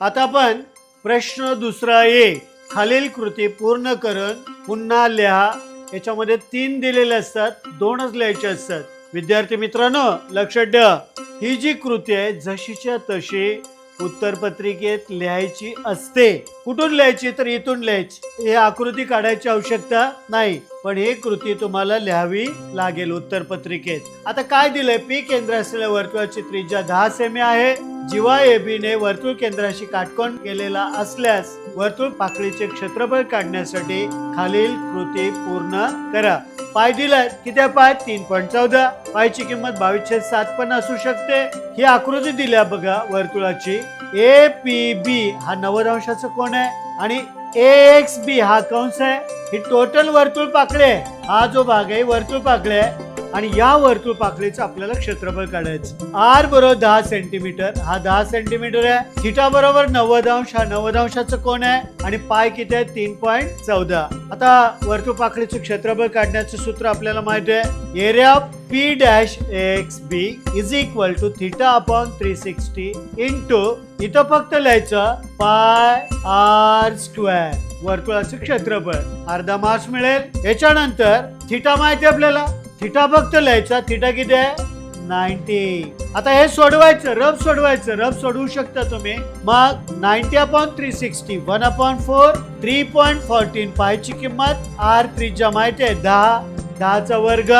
आता आपण प्रश्न दुसरा ए खालील कृती पूर्ण करून पुन्हा लिहा। याच्यामध्ये 3 दिलेले असतात, 2च लिहायचे असतात। विद्यार्थी मित्रांनो लक्षात ठेवा, ही जी कृती आहे जशीच्या तशी उत्तरपत्रिकेत लिहायची असते। कुठून लिहायची तर इथून लिहायची। हे आकृती काढायची आवश्यकता नाही, पण ही कृती तुम्हाला लिहावी लागेल उत्तरपत्रिकेत। आता काय दिलंय, पी केंद्र असलेल्या वर्तुळाची त्रिज्या 10 सेमी आहे। जीवा एबी ने वर्तुळ केंद्राशी काटकोन केलेला असल्यास वर्तुळ पाकळीचे क्षेत्रफळ काढण्यासाठी खालील कृती पूर्ण करा। पाय दिलाय, किती आहे पाय? 3.14। पायची किंमत 22/7 पण असू शकते। ही आकृती दिल्या बघा वर्तुळाची। ए पी बी हा 90 अंशाचा कोन आहे आणि AXB हा कंस आहे। ही टोटल वर्तुळ पाकळी आहे। हा जो भाग आहे वर्तुळ पाकळी आहे आणि या वर्तुळ पाकळीचं आपल्याला क्षेत्रफळ काढायचं। R बरोबर 10 सेंटीमीटर, हा 10 सेंटीमीटर आहे। थीटा बरोबर 90 अंश, हा 90 अंशाचा कोन आहे आणि पाय किती आहे? 3.14। आता वर्तुळ पाकळीचं क्षेत्रफळ काढण्याचं सूत्र आपल्याला माहिती आहे। Area of P dash AXB is equal to theta upon 360 into, इथं फक्त लिहायचं पाय R स्क्वेअर, वर्तुळाचं क्षेत्रफळ अर्धा मास मिळेल। याच्यानंतर थीटा माहिती आपल्याला, थीटा फक्त लिहायचा, थीटा किती आहे? 90। आता हे सोडवायचं, रब सोडवायचं, रब सोडवू शकता तुम्ही। मग 90 अपॉन 360 1/4 3.14। पायची किंमत R त्रिज्या माहिती आहे 10, 10चा वर्ग,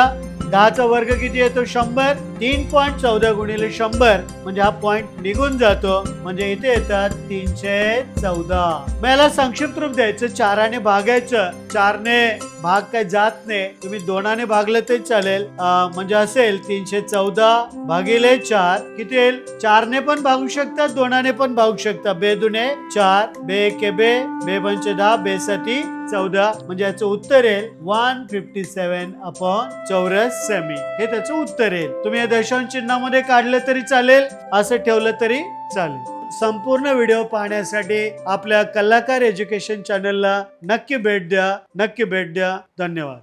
10चा वर्ग किती येतो? 100। 3.14 गुणिले 100 म्हणजे हा पॉइंट निघून जातो, म्हणजे इथे येतात 314। मग याला संक्षिप्त रूप द्यायचं, 4ने भागायचं। 4ने भाग काय जात नाही, तुम्ही 2ने भागलं तरी चालेल। म्हणजे असेल 314 भागिले 4 किती येईल? 4ने पण भागू शकता, 2ने पण भागू शकता। बे दुने 4, बे के बे, बे पंचे 10, बे सती 14, म्हणजे याचं उत्तर येईल 157 अपॉन चौरस सेमी। हे त्याचं उत्तर येईल। तुम्ही हे दशांश चिन्हामध्ये काढलं तरी चालेल, असं ठेवलं तरी चालेल। संपूर्ण व्हिडिओ पाहण्यासाठी आपल्या कलाकार एज्युकेशन चॅनलला नक्की भेट द्या, नक्की भेट द्या। धन्यवाद।